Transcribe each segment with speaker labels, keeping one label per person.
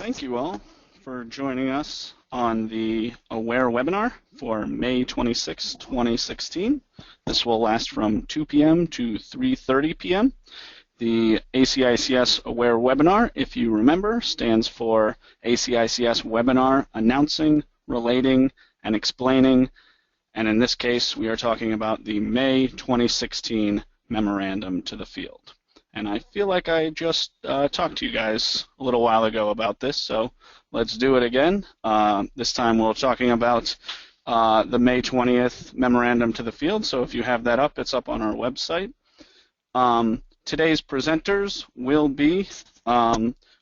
Speaker 1: Thank you all for joining us on the AWARE webinar for May 26, 2016. This will last from 2 p.m. to 3:30 p.m. The ACICS AWARE webinar, if you remember, stands for ACICS Webinar Announcing, Relating, and Explaining. And in this case, we are talking about the May 2016 Memorandum to the Field. And I feel like I just talked to you guys a little while ago about this, so let's do it again. This time we're talking about the May 20th Memorandum to the Field, so if you have that up, it's up on our website. Today's presenters will be,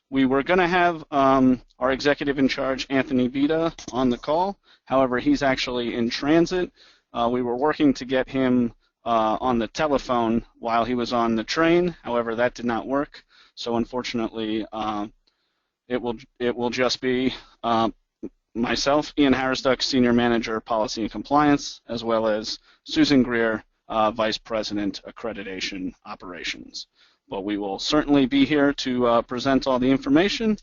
Speaker 1: we were going to have our executive in charge, Anthony Vita, on the call. However, he's actually in transit. We were working to get him on the telephone while he was on the train. However, that did not work. So unfortunately, it will just be myself, Ian Harrisduck, Senior Manager, Policy and Compliance, as well as Susan Greer, Vice President, Accreditation Operations. But we will certainly be here to present all the information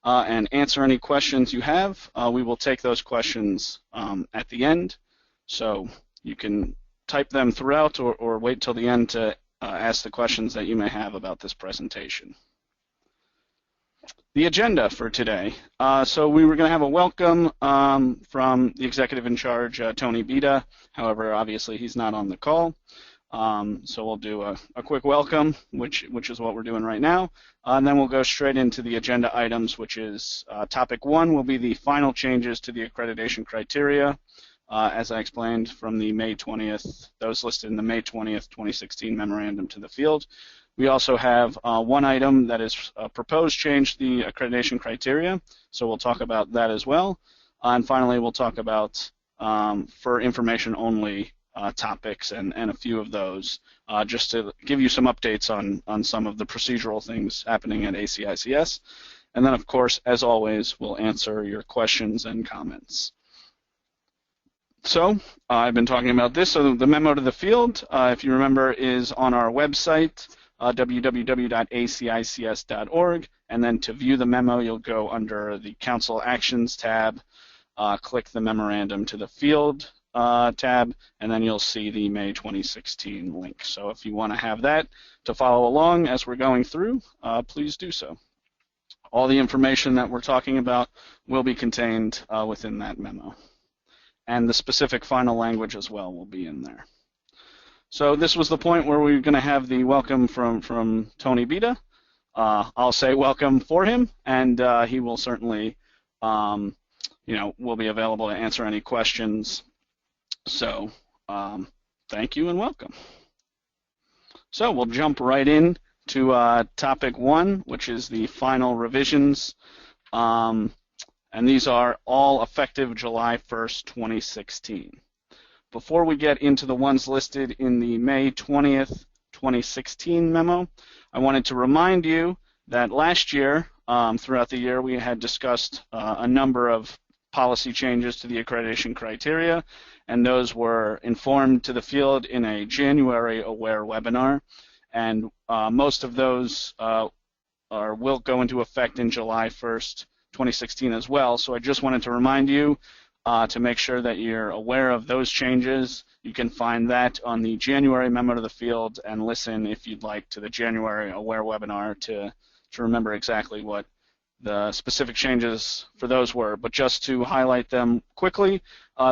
Speaker 1: and answer any questions you have. We will take those questions at the end, so you can type them throughout or wait till the end to ask the questions that you may have about this presentation. The agenda for today. So we were going to have a welcome from the executive in charge, Tony Bita. However, obviously he's not on the call. So we'll do a quick welcome, which is what we're doing right now. And then we'll go straight into the agenda items, which is topic 1 will be the final changes to the accreditation criteria. As I explained from the May 20th, those listed in the May 20th, 2016 Memorandum to the Field. We also have one item that is a proposed change to the accreditation criteria, so we'll talk about that as well. And finally, we'll talk about for information only topics and a few of those, just to give you some updates on some of the procedural things happening at ACICS. And then, of course, as always, we'll answer your questions and comments. So I've been talking about this. So the memo to the field, if you remember, is on our website, www.acics.org. And then to view the memo, you'll go under the Council Actions tab, click the Memorandum to the Field tab, and then you'll see the May 2016 link. So if you want to have that to follow along as we're going through, please do so. All the information that we're talking about will be contained within that memo. And the specific final language as well will be in there. So this was the point where we were going to have the welcome from Tony Bita. I'll say welcome for him, and he will certainly, will be available to answer any questions. So thank you and welcome. So we'll jump right in to topic 1, which is the final revisions. And these are all effective July 1st, 2016. Before we get into the ones listed in the May 20th, 2016 memo, I wanted to remind you that last year, throughout the year, we had discussed a number of policy changes to the accreditation criteria, and those were informed to the field in a January AWARE webinar. And most of those will go into effect in July 1st, 2016 as well. So I just wanted to remind you to make sure that you're aware of those changes. You can find that on the January memo to the field and listen, if you'd like, to the January AWARE webinar to remember exactly what the specific changes for those were. But just to highlight them quickly,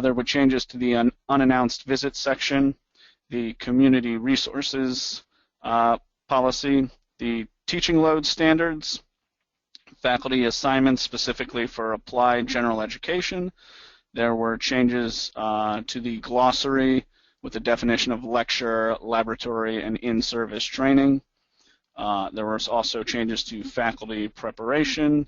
Speaker 1: there were changes to the unannounced visit section, the community resources policy, the teaching load standards, faculty assignments specifically for applied general education. There were changes to the glossary with the definition of lecture, laboratory, and in-service training. There was also changes to faculty preparation,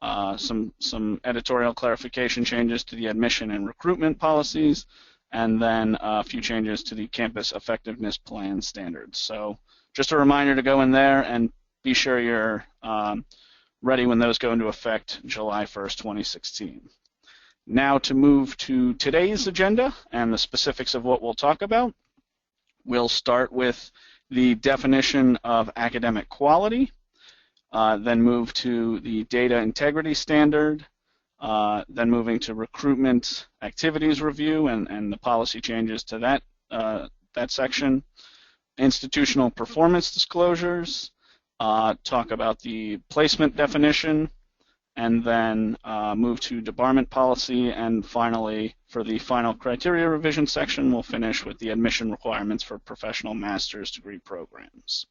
Speaker 1: some editorial clarification changes to the admission and recruitment policies, and then a few changes to the campus effectiveness plan standards. So just a reminder to go in there and be sure you're ready when those go into effect July 1st, 2016. Now to move to today's agenda and the specifics of what we'll talk about. We'll start with the definition of academic quality. then move to the data integrity standard, then moving to recruitment activities review and the policy changes to that section, institutional performance disclosures, talk about the placement definition, and then move to debarment policy, and finally, for the final criteria revision section, we'll finish with the admission requirements for professional master's degree programs.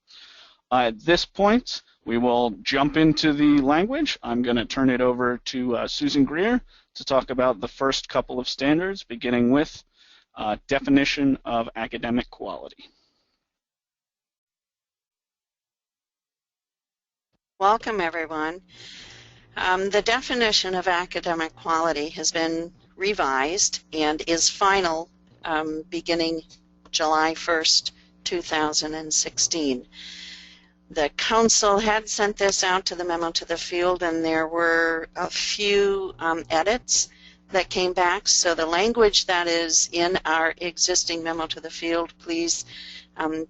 Speaker 1: At this point, we will jump into the language. I'm going to turn it over to Susan Greer to talk about the first couple of standards, beginning with definition of academic quality.
Speaker 2: Welcome, everyone. The definition of academic quality has been revised and is final beginning July 1st, 2016. The Council had sent this out to the memo to the field, and there were a few edits that came back. So the language that is in our existing memo to the field, please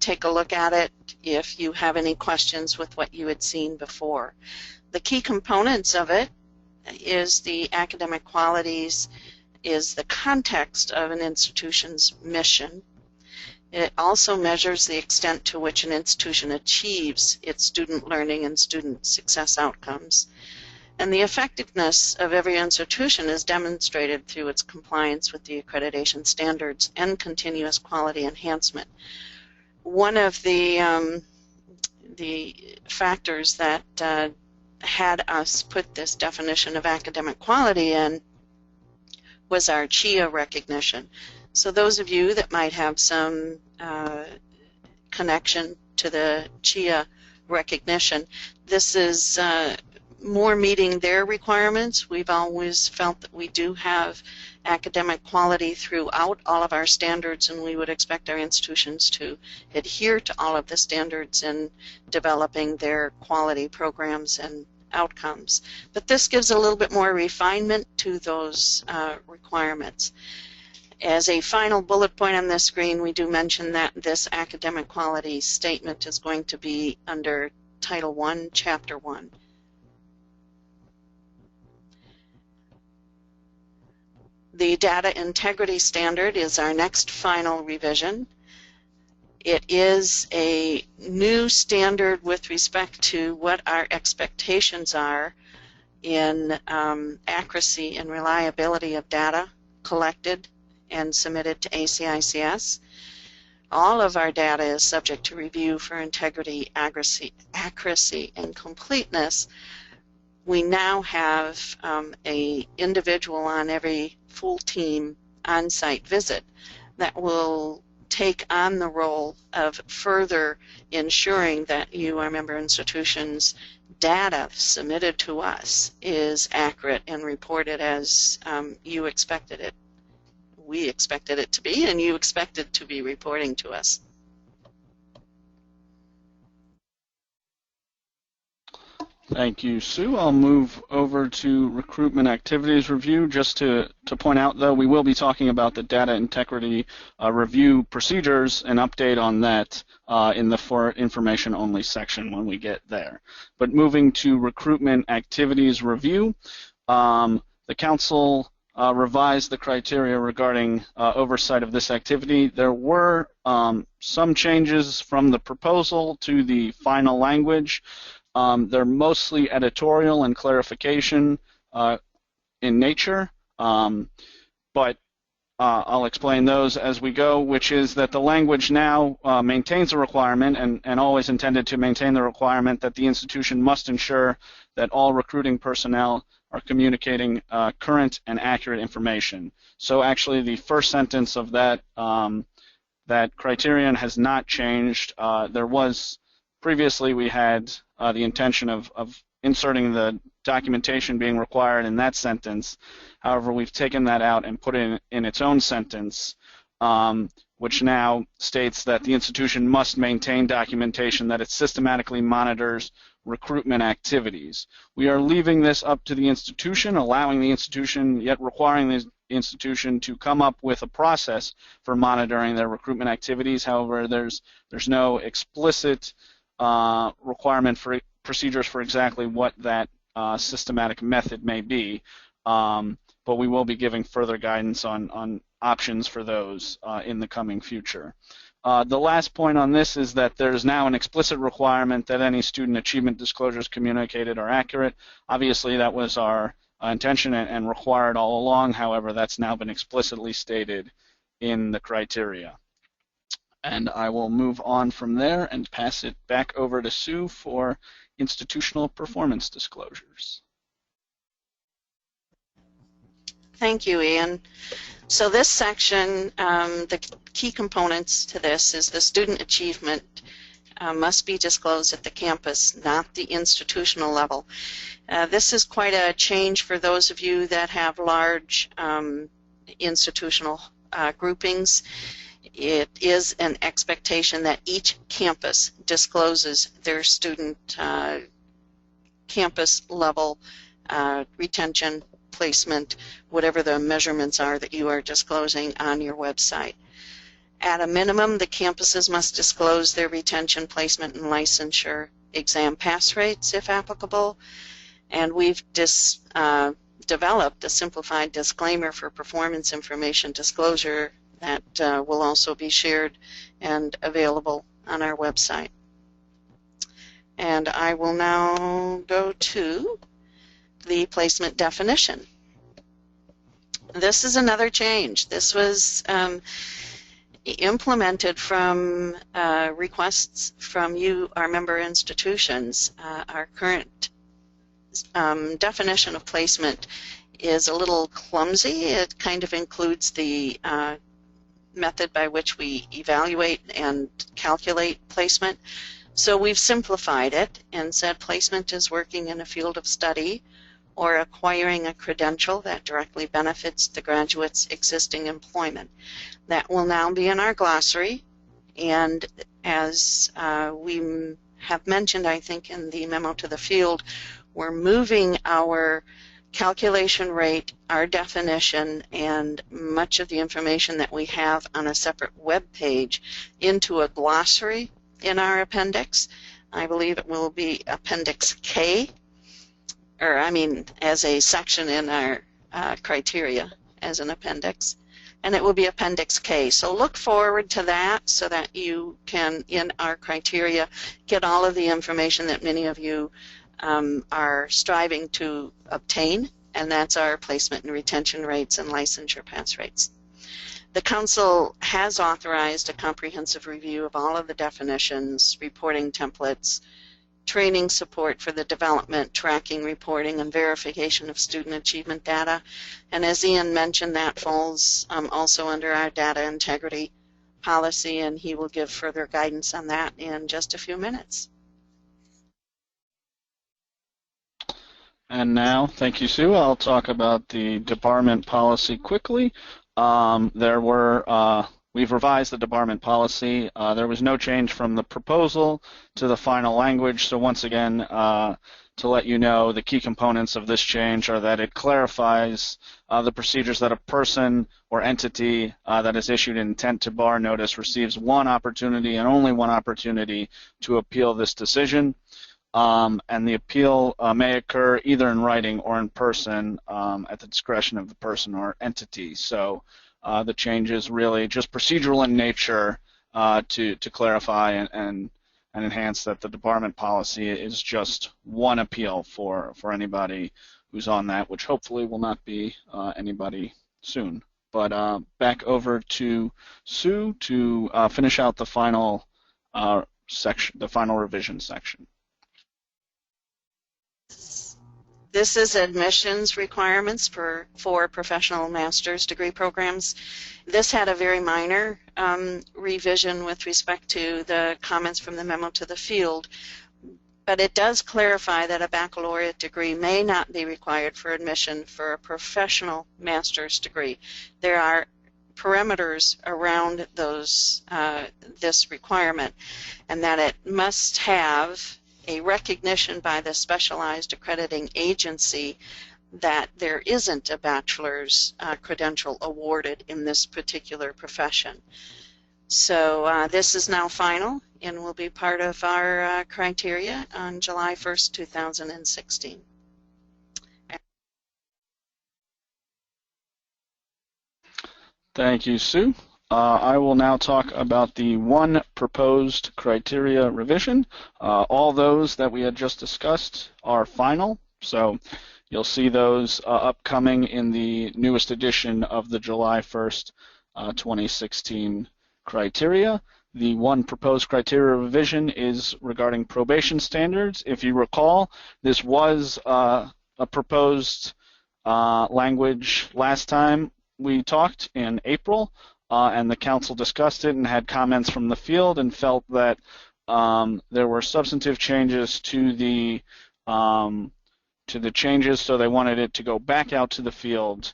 Speaker 2: take a look at it if you have any questions with what you had seen before. The key components of it is the academic qualities, is the context of an institution's mission. It also measures the extent to which an institution achieves its student learning and student success outcomes. And the effectiveness of every institution is demonstrated through its compliance with the accreditation standards and continuous quality enhancement. One of the factors that had us put this definition of academic quality in was our CHIA recognition. So those of you that might have some connection to the CHIA recognition, this is more meeting their requirements. We've always felt that we do have academic quality throughout all of our standards, and we would expect our institutions to adhere to all of the standards in developing their quality programs and outcomes. But this gives a little bit more refinement to those requirements. As a final bullet point on this screen, we do mention that this academic quality statement is going to be under Title I, Chapter 1. The data integrity standard is our next final revision. It is a new standard with respect to what our expectations are in accuracy and reliability of data collected and submitted to ACICS. All of our data is subject to review for integrity, accuracy, and completeness. We now have an individual on every full team on-site visit that will take on the role of further ensuring that you, our member institutions, data submitted to us is accurate and reported as you expected it. We expected it to be, and you expected to be reporting to us.
Speaker 1: Thank you, Sue. I'll move over to recruitment activities review. Just to point out, though, we will be talking about the data integrity review procedures, an update on that in the for information only section when we get there. But moving to recruitment activities review, the Council revised the criteria regarding oversight of this activity. There were some changes from the proposal to the final language. They're mostly editorial and clarification in nature, but I'll explain those as we go, which is that the language now maintains the requirement and always intended to maintain the requirement that the institution must ensure that all recruiting personnel are communicating current and accurate information. So actually the first sentence of that, that criterion has not changed. There was previously we had the intention of inserting the documentation being required in that sentence. However, we've taken that out and put it in its own sentence, which now states that the institution must maintain documentation that it systematically monitors recruitment activities. We are leaving this up to the institution, allowing the institution, yet requiring the institution to come up with a process for monitoring their recruitment activities. However, there's no explicit requirement for procedures for exactly what that systematic method may be, but we will be giving further guidance on options for those in the coming future. The last point on this is that there's now an explicit requirement that any student achievement disclosures communicated are accurate. Obviously, that was our intention and required all along. However, that's now been explicitly stated in the criteria. And I will move on from there and pass it back over to Sue for institutional performance disclosures.
Speaker 2: Thank you, Ian. So this section, the key components to this is the student achievement must be disclosed at the campus, not the institutional level. This is quite a change for those of you that have large institutional groupings. It is an expectation that each campus discloses their student campus level retention, placement, whatever the measurements are that you are disclosing on your website. At a minimum, the campuses must disclose their retention, placement, and licensure exam pass rates, if applicable. And we've developed a simplified disclaimer for performance information disclosure that will also be shared and available on our website. And I will now go to the placement definition. This is another change. This was implemented from requests from you, our member institutions. Our current definition of placement is a little clumsy. It kind of includes the method by which we evaluate and calculate placement. So we've simplified it and said placement is working in a field of study or acquiring a credential that directly benefits the graduate's existing employment. That will now be in our glossary, and as we have mentioned, I think, in the memo to the field, we're moving our calculation rate, our definition, and much of the information that we have on a separate web page into a glossary in our appendix. I believe it will be Appendix K, or I mean as a section in our criteria as an appendix, and it will be Appendix K. So look forward to that so that you can, in our criteria, get all of the information that many of you are striving to obtain, and that's our placement and retention rates and licensure pass rates. The Council has authorized a comprehensive review of all of the definitions, reporting templates, training support for the development, tracking, reporting, and verification of student achievement data. And as Ian mentioned, that falls also under our data integrity policy, and he will give further guidance on that in just a few minutes.
Speaker 1: And now, thank you, Sue. I'll talk about the department policy quickly. We've revised the department policy. There was no change from the proposal to the final language. So once again, to let you know, the key components of this change are that it clarifies the procedures that a person or entity that is issued an intent to bar notice receives one opportunity and only one opportunity to appeal this decision. And the appeal may occur either in writing or in person at the discretion of the person or entity. So the change is really just procedural in nature to clarify and enhance that the department policy is just one appeal for anybody who's on that, which hopefully will not be anybody soon. But back over to Sue to finish out the final section, the final revision section.
Speaker 2: This is admissions requirements for professional master's degree programs. This had a very minor revision with respect to the comments from the memo to the field, but it does clarify that a baccalaureate degree may not be required for admission for a professional master's degree. There are parameters around those this requirement, and that it must have a recognition by the specialized accrediting agency that there isn't a bachelor's credential awarded in this particular profession. So this is now final and will be part of our criteria on July 1st, 2016.
Speaker 1: Thank you, Sue. I will now talk about the one proposed criteria revision. All those that we had just discussed are final, so you'll see those upcoming in the newest edition of the July 1st, 2016 criteria. The one proposed criteria revision is regarding probation standards. If you recall, this was a proposed language last time we talked in April, and the council discussed it and had comments from the field and felt that there were substantive changes to the changes, so they wanted it to go back out to the field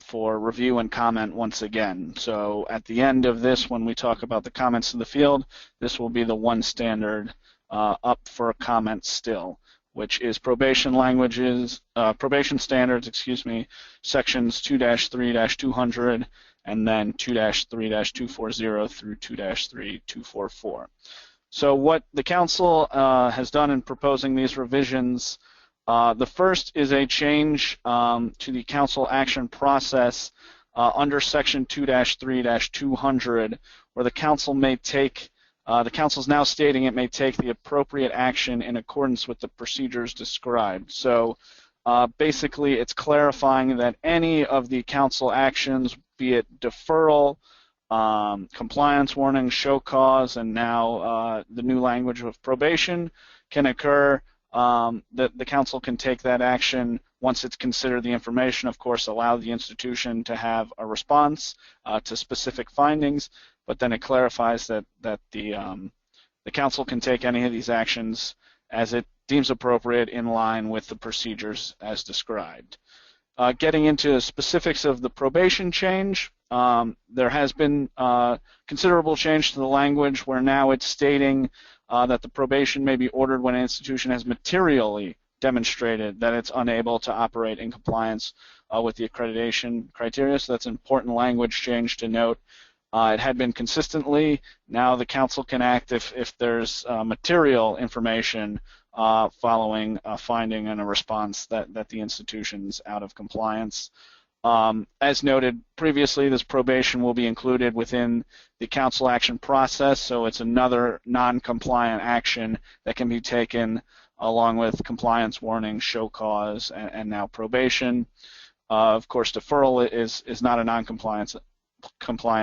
Speaker 1: for review and comment once again. So at the end of this, when we talk about the comments to the field, this will be the one standard up for comment still, which is probation standards, sections 2-3-200 and then 2-3-240 through 2-3-244. So what the council has done in proposing these revisions, the first is a change to the council action process under section 2-3-200, where the council may take the council is now stating it may take the appropriate action in accordance with the procedures described. So basically, it's clarifying that any of the council actions, be it deferral, compliance warning, show cause, and now the new language of probation, can occur. That the council can take that action once it's considered the information, of course, allow the institution to have a response to specific findings, but then it clarifies that the council can take any of these actions as it deems appropriate in line with the procedures as described. Getting into specifics of the probation change, there has been considerable change to the language where now it's stating that the probation may be ordered when an institution has materially demonstrated that it's unable to operate in compliance with the accreditation criteria. So that's an important language change to note. It had been consistently. Now the council can act if there's material information following a finding and a response that the institution's out of compliance. As noted previously, this probation will be included within the council action process, so it's another non-compliant action that can be taken along with compliance warning, show cause, and now probation. Of course, deferral is not a non-compliant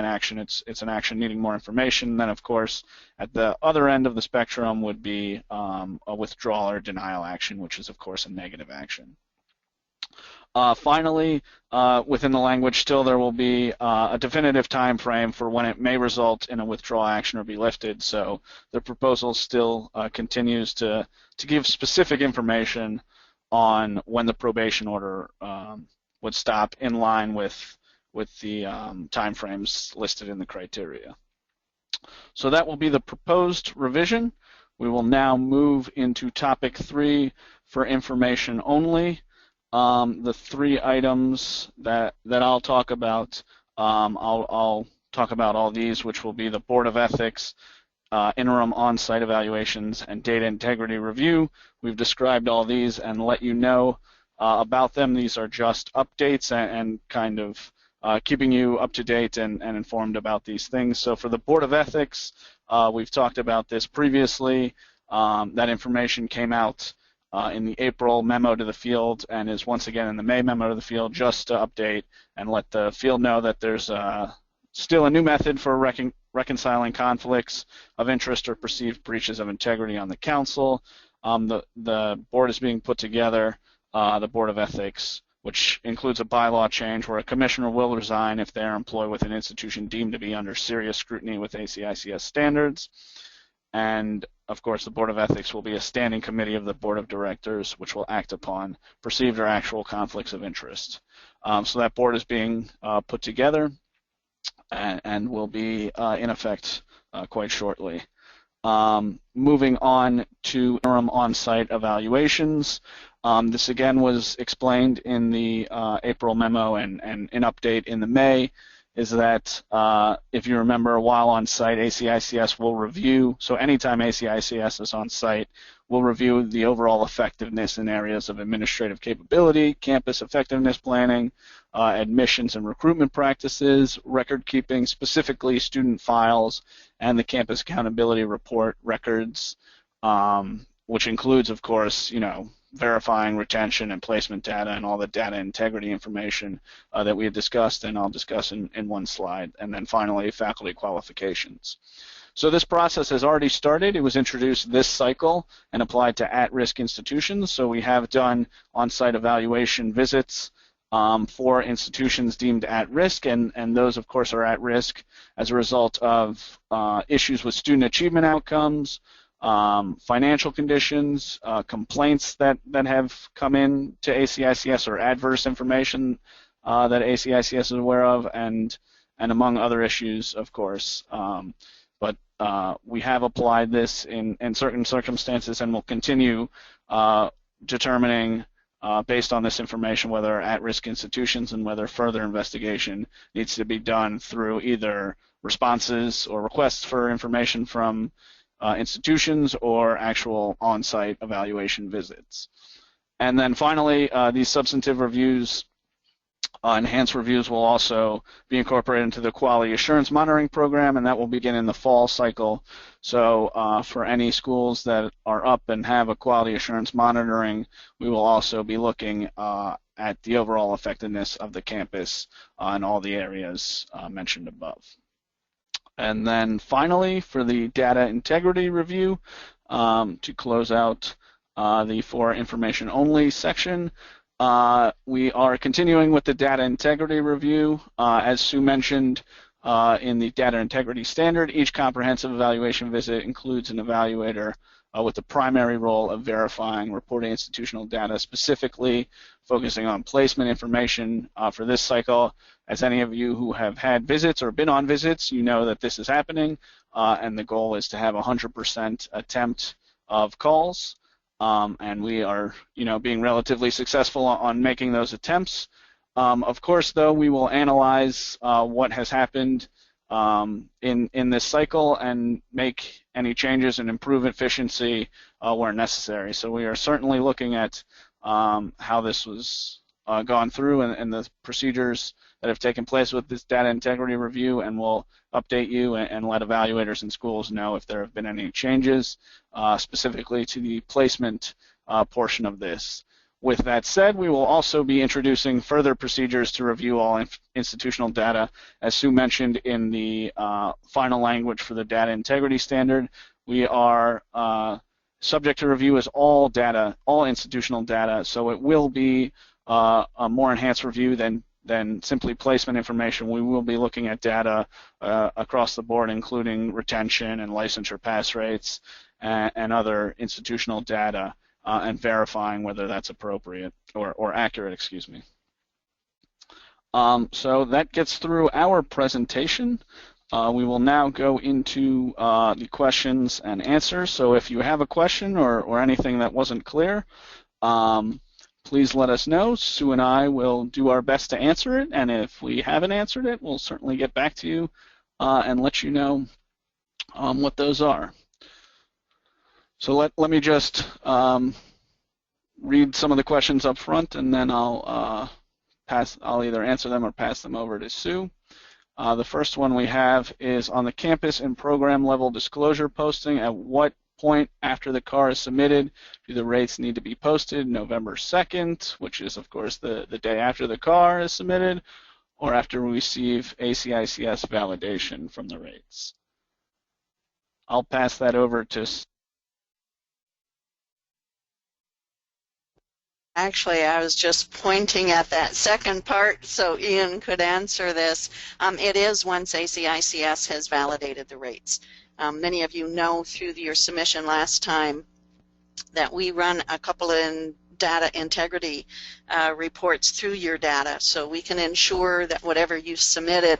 Speaker 1: action. It's an action needing more information. And then, of course, at the other end of the spectrum would be a withdrawal or denial action, which is, of course, a negative action. Finally, within the language still, there will be a definitive time frame for when it may result in a withdrawal action or be lifted. So the proposal still continues to give specific information on when the probation order would stop in line with the time frames listed in the criteria. So that will be the proposed revision. We will now move into topic 3 for information only. The 3 items that I'll talk about, I'll talk about all these, which will be the Board of Ethics, interim on-site evaluations, and data integrity review. We've described all these and let you know about them. These are just updates and kind of keeping you up to date and informed about these things. So for the Board of Ethics, we've talked about this previously. That information came out in the April memo to the field and is once again in the May memo to the field, just to update and let the field know that there's still a new method for reconciling conflicts of interest or perceived breaches of integrity on the council. The board is being put together, the Board of Ethics, which includes a bylaw change where a commissioner will resign if they are employed with an institution deemed to be under serious scrutiny with ACICS standards. And of course, the Board of Ethics will be a standing committee of the Board of Directors, which will act upon perceived or actual conflicts of interest. So that board is being put together and will be in effect quite shortly. Moving on to interim on-site evaluations. This again was explained in the April memo and an update in the May. is that if you remember, while on site, ACICS will review, so anytime ACICS is on site, we'll review the overall effectiveness in areas of administrative capability, campus effectiveness planning, admissions and recruitment practices, record keeping, specifically student files, and the campus accountability report records, which includes, of course, verifying retention and placement data and all the data integrity information that we had discussed, and I'll discuss in one slide. And then finally, faculty qualifications. So this process has already started. It was introduced this cycle and applied to at-risk institutions. So we have done on-site evaluation visits for institutions deemed at risk, and those, of course, are at risk as a result of issues with student achievement outcomes, financial conditions, complaints that have come in to ACICS, or adverse information that ACICS is aware of, and among other issues, of course. But we have applied this in certain circumstances, and will continue determining, based on this information, whether at-risk institutions and whether further investigation needs to be done through either responses or requests for information from institutions or actual on-site evaluation visits. And then finally, these substantive reviews, enhanced reviews, will also be incorporated into the quality assurance monitoring program, and that will begin in the fall cycle. So for any schools that are up and have a quality assurance monitoring, we will also be looking at the overall effectiveness of the campus in all the areas mentioned above. And then finally, for the data integrity review, to close out the for information only section, we are continuing with the data integrity review. As Sue mentioned, in the data integrity standard, each comprehensive evaluation visit includes an evaluator with the primary role of verifying reporting institutional data, specifically focusing on placement information. For this cycle, as any of you who have had visits or been on visits, you know that this is happening, and the goal is to have 100% attempt of calls. And we are, being relatively successful on making those attempts. Of course, though, we will analyze what has happened in this cycle and make any changes and improve efficiency where necessary. So we are certainly looking at how this was gone through and the procedures that have taken place with this data integrity review, and we'll update you and let evaluators and schools know if there have been any changes specifically to the placement portion of this. With that said, we will also be introducing further procedures to review all institutional data. As Sue mentioned, in the final language for the data integrity standard, we are subject to review as all data, all institutional data, so it will be a more enhanced review than simply placement information. We will be looking at data across the board, including retention and licensure pass rates and other institutional data, and verifying whether that's appropriate or accurate, excuse me. So that gets through our presentation. We will now go into the questions and answers. So if you have a question or anything that wasn't clear, please let us know. Sue and I will do our best to answer it, and if we haven't answered it, we'll certainly get back to you and let you know what those are. So let me just read some of the questions up front, and then I'll either answer them or pass them over to Sue. The first one we have is, on the campus and program level disclosure posting, at what point after the CAR is submitted do the rates need to be posted? November 2nd, which is, of course, the day after the CAR is submitted, or after we receive ACICS validation from the rates? I'll pass that over to.
Speaker 2: Actually, I was just pointing at that second part so Ian could answer this. It is once ACICS has validated the rates. Many of you know through your submission last time that we run a couple of data integrity reports through your data, so we can ensure that whatever you submitted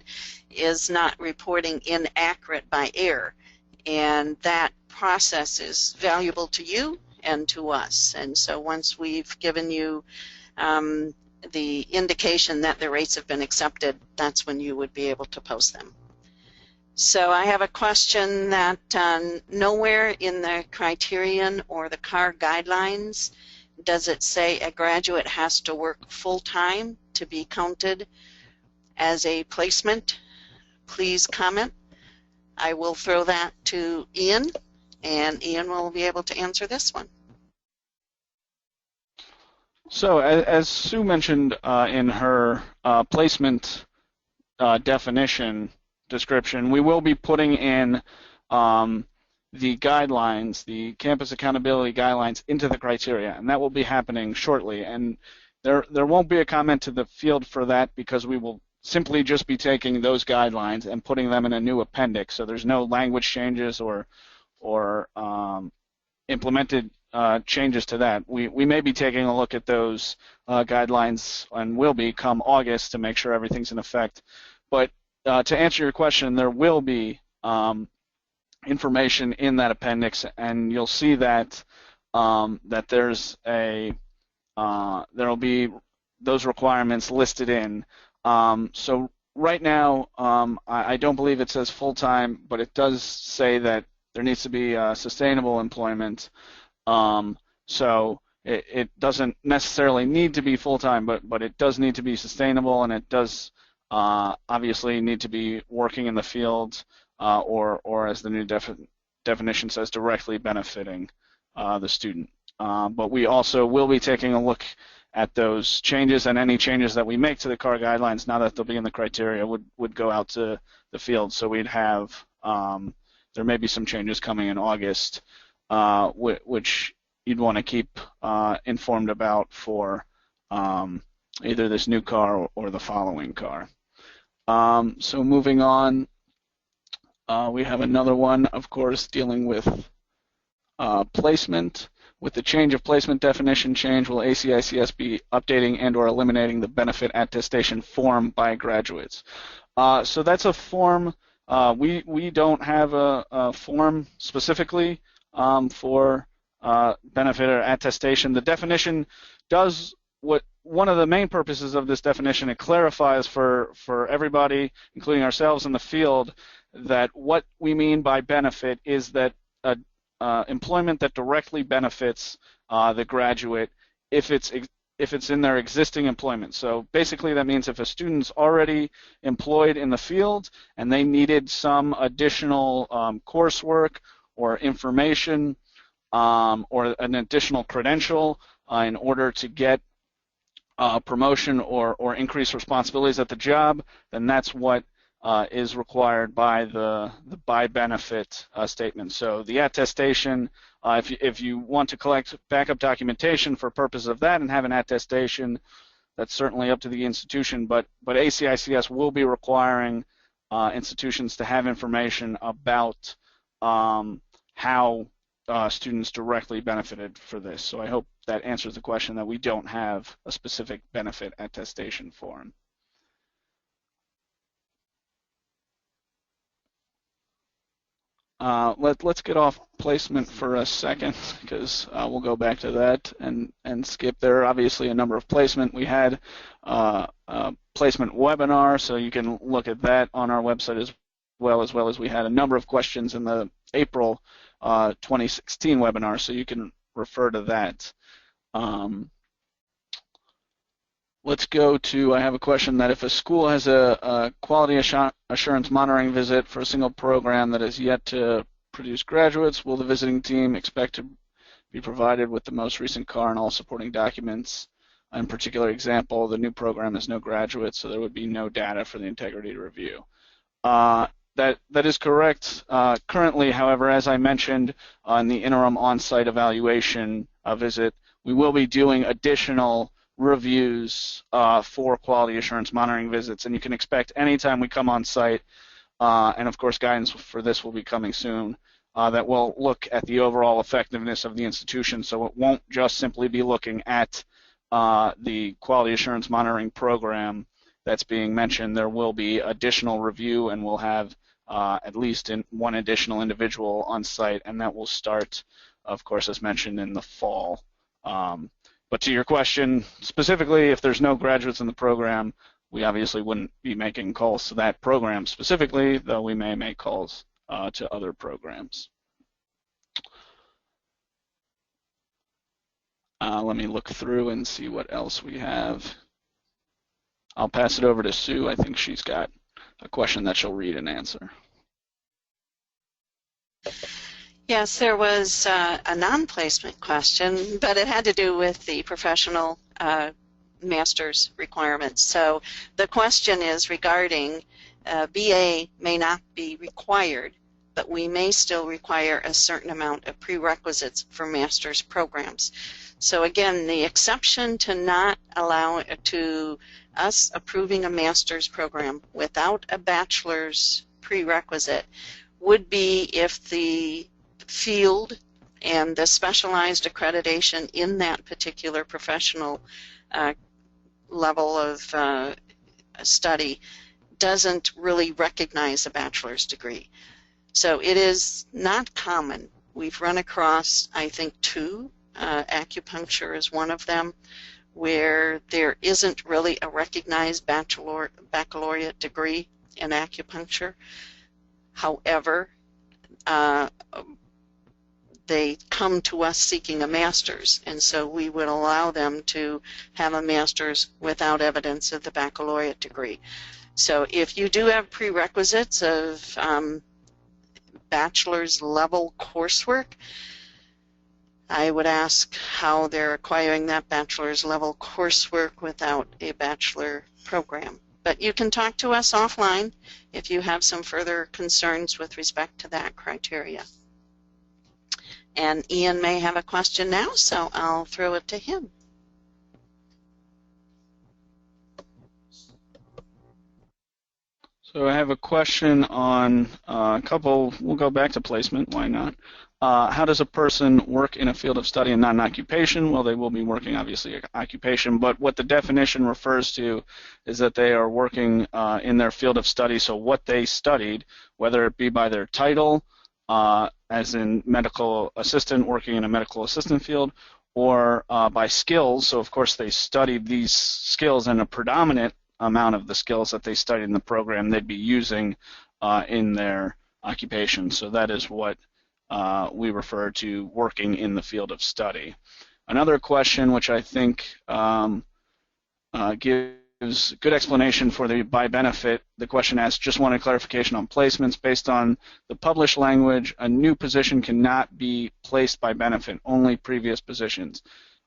Speaker 2: is not reporting inaccurate by error. And that process is valuable to you and to us. And so once we've given you the indication that the rates have been accepted, that's when you would be able to post them. So I have a question that nowhere in the criterion or the CAR guidelines does it say a graduate has to work full-time to be counted as a placement. Please comment. I will throw that to Ian, and Ian will be able to answer this one.
Speaker 1: So as Sue mentioned in her placement definition description, we will be putting in the guidelines, the campus accountability guidelines, into the criteria, and that will be happening shortly. And there won't be a comment to the field for that because we will simply just be taking those guidelines and putting them in a new appendix. So there's no language changes or implemented changes to that. We may be taking a look at those guidelines and will be come August to make sure everything's in effect. But to answer your question, there will be information in that appendix, and you'll see that that there's a there will be those requirements listed in. So right now, I don't believe it says full-time, but it does say that there needs to be sustainable employment. So it doesn't necessarily need to be full-time, but it does need to be sustainable, and it does obviously need to be working in the field or as the new definition says, directly benefiting the student. But we also will be taking a look at those changes, and any changes that we make to the CAR guidelines, now that they'll be in the criteria, would go out to the field. So we'd have, there may be some changes coming in August, which you'd want to keep informed about for either this new CAR or the following CAR. So moving on, we have another one, of course, dealing with placement. With the change of placement definition change, will ACICS be updating and or eliminating the benefit attestation form by graduates? So that's a form. We don't have a form specifically for benefit or attestation. The definition does what one of the main purposes of this definition. It clarifies for everybody, including ourselves in the field, that what we mean by benefit is that employment that directly benefits the graduate if it's in their existing employment. So basically that means if a student's already employed in the field and they needed some additional coursework or information or an additional credential in order to get promotion or increased responsibilities at the job, then that's what is required by the by benefit statement. So the attestation, if you want to collect backup documentation for purposes of that and have an attestation, that's certainly up to the institution, but ACICS will be requiring institutions to have information about how students directly benefited for this. So I hope that answers the question that we don't have a specific benefit attestation form. Let's get off placement for a second because we'll go back to that and skip. There are obviously a number of placement. We had a placement webinar, so you can look at that on our website as well as we had a number of questions in the April 2016 webinar, so you can refer to that. Let's go to, I have a question that if a school has a quality assurance monitoring visit for a single program that is yet to produce graduates, will the visiting team expect to be provided with the most recent CAR and all supporting documents? In particular example, the new program has no graduates, so there would be no data for the integrity review. That is correct. Currently, however, as I mentioned on the interim on-site evaluation visit, we will be doing additional reviews for quality assurance monitoring visits, and you can expect anytime we come on site, and of course guidance for this will be coming soon, that we'll look at the overall effectiveness of the institution. So it won't just simply be looking at the quality assurance monitoring program that's being mentioned. There will be additional review, and we'll have at least one additional individual on site, and that will start, of course, as mentioned, in the fall. But to your question, specifically, if there's no graduates in the program, we obviously wouldn't be making calls to that program specifically, though we may make calls to other programs. Let me look through and see what else we have. I'll pass it over to Sue. I think she's got a question that she'll read and answer.
Speaker 2: Yes, there was a non-placement question, but it had to do with the professional master's requirements. So the question is regarding BA may not be required, but we may still require a certain amount of prerequisites for master's programs. So again, the exception to not allow to us approving a master's program without a bachelor's prerequisite would be if the field and the specialized accreditation in that particular professional level of study doesn't really recognize a bachelor's degree. So it is not common. We've run across, I think, two. Acupuncture is one of them, where there isn't really a recognized baccalaureate degree in acupuncture. However, they come to us seeking a master's, and so we would allow them to have a master's without evidence of the baccalaureate degree. So if you do have prerequisites of bachelor's level coursework, I would ask how they're acquiring that bachelor's level coursework without a bachelor program. But you can talk to us offline if you have some further concerns with respect to that criteria. And Ian may have a question now, so I'll throw it to him.
Speaker 1: So I have a question on a couple, we'll go back to placement, why not? How does a person work in a field of study and not an occupation? Well, they will be working, obviously, occupation, but what the definition refers to is that they are working in their field of study, so what they studied, whether it be by their title, as in medical assistant, working in a medical assistant field, or by skills, so of course they studied these skills, and a predominant amount of the skills that they studied in the program they'd be using in their occupation. So that is what we refer to working in the field of study. Another question, which I think gives good explanation for the by benefit, the question asks, just wanted clarification on placements. Based on the published language, a new position cannot be placed by benefit, only previous positions.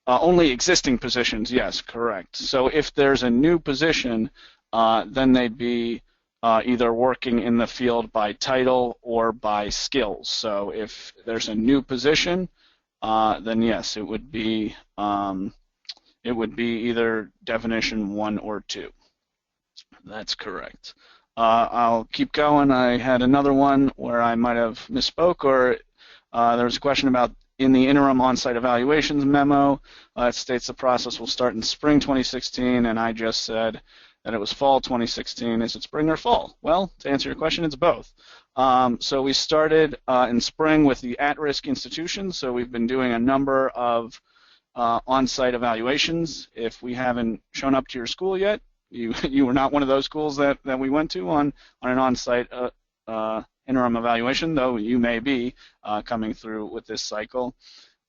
Speaker 1: Only existing positions, yes, correct. So if there's a new position, then they'd be either working in the field by title or by skills. So if there's a new position, then yes, it would be either definition 1 or 2. That's correct. I'll keep going. I had another one where I might have misspoke, or there was a question about in the interim on-site evaluations memo. It states the process will start in spring 2016, and I just said that it was fall 2016. Is it spring or fall? Well, to answer your question, it's both. So we started in spring with the at-risk institutions, so we've been doing a number of on-site evaluations. If we haven't shown up to your school yet, you were not one of those schools that we went to on an on-site interim evaluation, though you may be coming through with this cycle.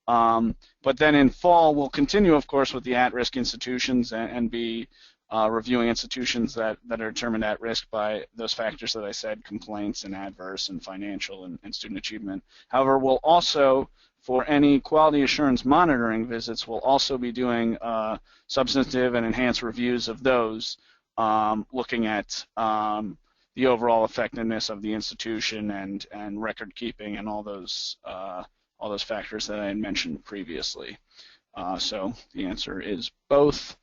Speaker 1: But then in fall, we'll continue, of course, with the at-risk institutions and be reviewing institutions that are determined at risk by those factors that I said, complaints and adverse and financial and student achievement. However, we'll also, for any quality assurance monitoring visits, we'll also be doing substantive and enhanced reviews of those, looking at the overall effectiveness of the institution and record keeping and all those factors that I had mentioned previously. So the answer is both.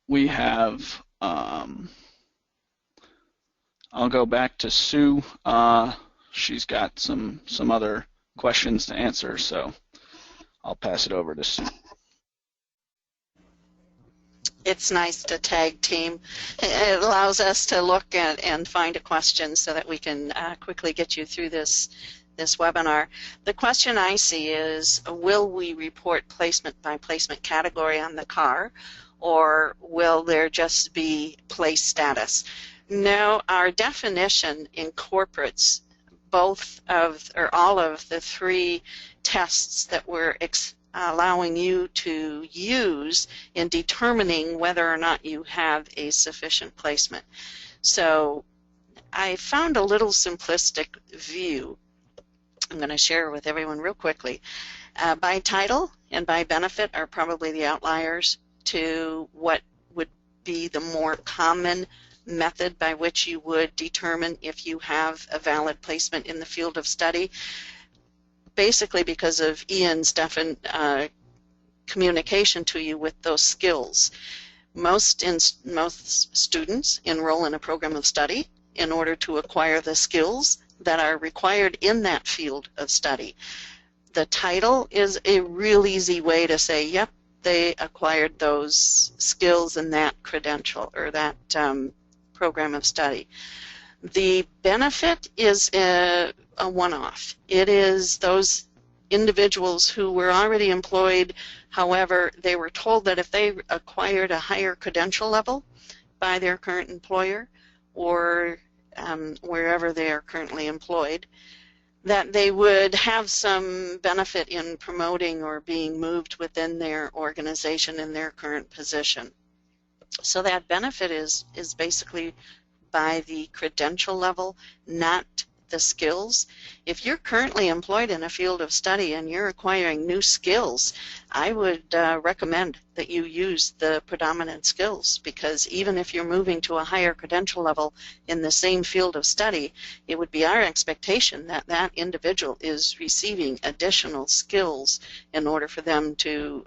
Speaker 1: We have, I'll go back to Sue. She's got some other questions to answer, so I'll pass it over to Sue.
Speaker 2: It's nice to tag team. It allows us to look at and find a question so that we can quickly get you through this this webinar. The question I see is, will we report placement by placement category on the car, or will there just be place status? No, our definition incorporates both of, or all of the three tests that we're allowing you to use in determining whether or not you have a sufficient placement. So I found a little simplistic view I'm going to share with everyone real quickly. By title and by benefit are probably the outliers to what would be the more common method by which you would determine if you have a valid placement in the field of study, basically because of Ian's communication to you with those skills. Most students enroll in a program of study in order to acquire the skills that are required in that field of study. The title is a real easy way to say, yep, they acquired those skills in that credential or that program of study. The benefit is a one-off. It is those individuals who were already employed, however, they were told that if they acquired a higher credential level by their current employer or wherever they are currently employed, that they would have some benefit in promoting or being moved within their organization in their current position. So that benefit is basically by the credential level, not the skills. If you're currently employed in a field of study and you're acquiring new skills, I would recommend that you use the predominant skills, because even if you're moving to a higher credential level in the same field of study, it would be our expectation that that individual is receiving additional skills in order for them to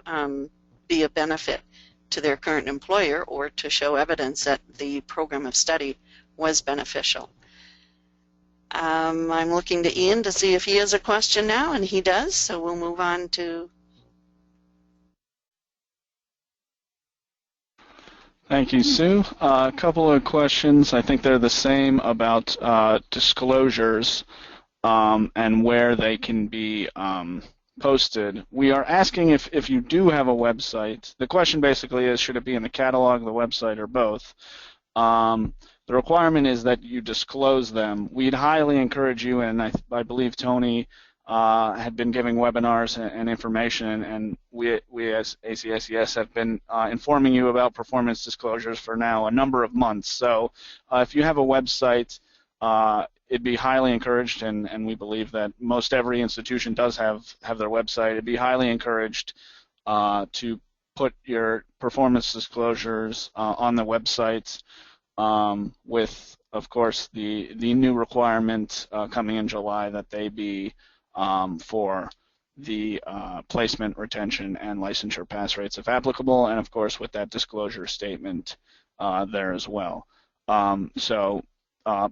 Speaker 2: be a benefit to their current employer or to show evidence that the program of study was beneficial. I'm looking to Ian to see if he has a question now, and he does, so we'll move on to...
Speaker 1: Thank you, Sue. A couple of questions. I think they're the same about disclosures and where they can be posted. We are asking if you do have a website. The question basically is, should it be in the catalog, the website, or both? The requirement is that you disclose them. We'd highly encourage you, and I believe Tony had been giving webinars and information, and we as ACICS have been informing you about performance disclosures for now a number of months. So if you have a website, it'd be highly encouraged, and we believe that most every institution does have their website. It'd be highly encouraged to put your performance disclosures on the website. With, of course, the new requirement coming in July that they be for the placement, retention, and licensure pass rates if applicable, and of course with that disclosure statement there as well. So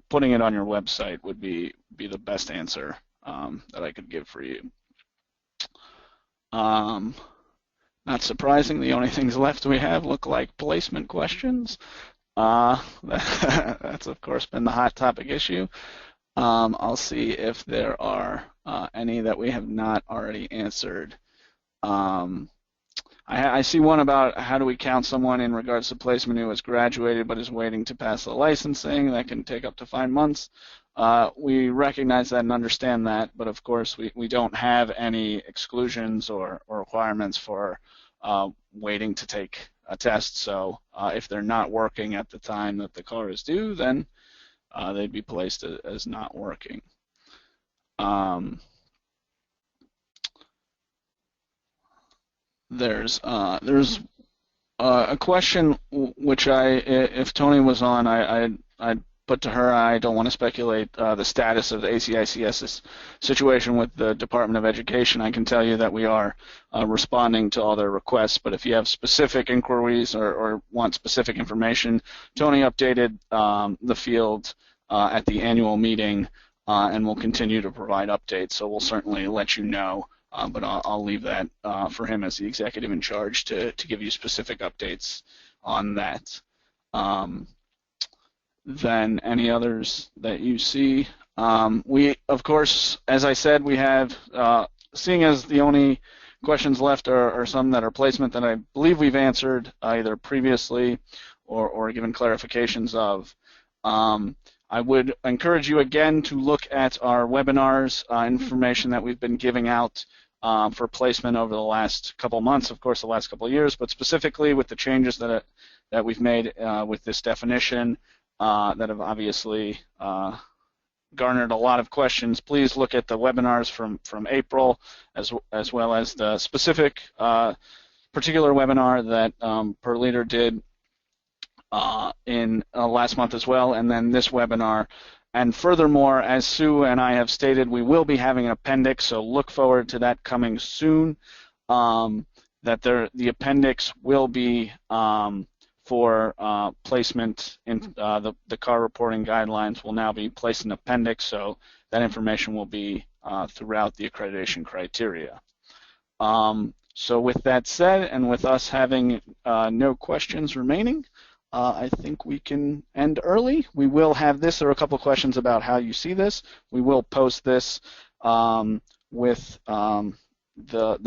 Speaker 1: putting it on your website would be the best answer that I could give for you. Not surprising, the only things left we have look like placement questions. That's of course been the hot topic issue. I'll see if there are any that we have not already answered. I see one about how do we count someone in regards to placement who has graduated but is waiting to pass the licensing. That can take up to 5 months. We recognize that and understand that, but of course we don't have any exclusions or requirements for waiting to take a test. So if they're not working at the time that the car is due, then they'd be placed as not working. There's a question which if Tony was on, I'd put to her. I don't want to speculate the status of the ACICS's situation with the Department of Education. I can tell you that we are responding to all their requests, but if you have specific inquiries or want specific information, Tony updated the field at the annual meeting, and we'll continue to provide updates, so we'll certainly let you know, but I'll leave that for him as the executive in charge to give you specific updates on that. Then any others that you see? We, of course, as I said, we have, seeing as the only questions left are some that are placement that I believe we've answered either previously or given clarifications of. I would encourage you again to look at our webinars, information that we've been giving out for placement over the last couple months, of course, the last couple of years, but specifically with the changes that we've made with this definition that have obviously garnered a lot of questions. Please look at the webinars from April as well as the specific particular webinar that Per Leader did in last month as well, and then this webinar. And furthermore, as Sue and I have stated, we will be having an appendix, so look forward to that coming soon. The appendix will be for placement in the car reporting guidelines will now be placed in appendix, so that information will be throughout the accreditation criteria. So with that said, and with us having no questions remaining, I think we can end early. We will have this. There are a couple questions about how you see this. We will post this with the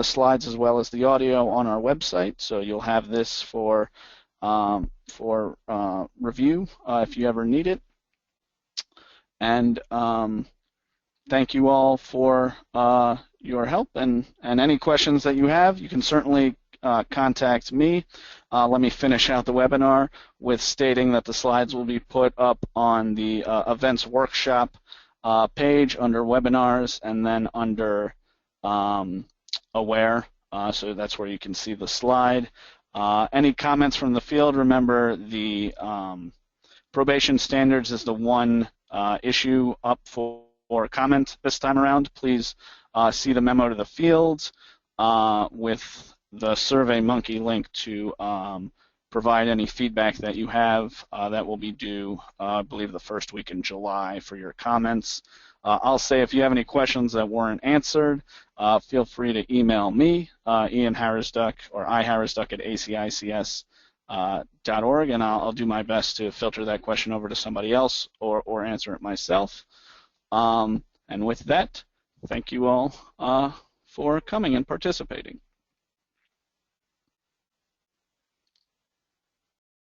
Speaker 1: slides as well as the audio on our website, so you'll have this for review if you ever need it. And thank you all for your help, and any questions that you have, you can certainly contact me. Let me finish out the webinar with stating that the slides will be put up on the events workshop page under webinars and then under aware, so that's where you can see the slide. Any comments from the field? Remember, the probation standards is the one issue up for comment this time around. Please see the memo to the field with the SurveyMonkey link to provide any feedback that you have. That will be due, I believe, the first week in July for your comments. I'll say if you have any questions that weren't answered, feel free to email me, Ian Harrisduck, or iharrisduck@acics.org, and I'll do my best to filter that question over to somebody else or answer it myself. And with that, thank you all for coming and participating.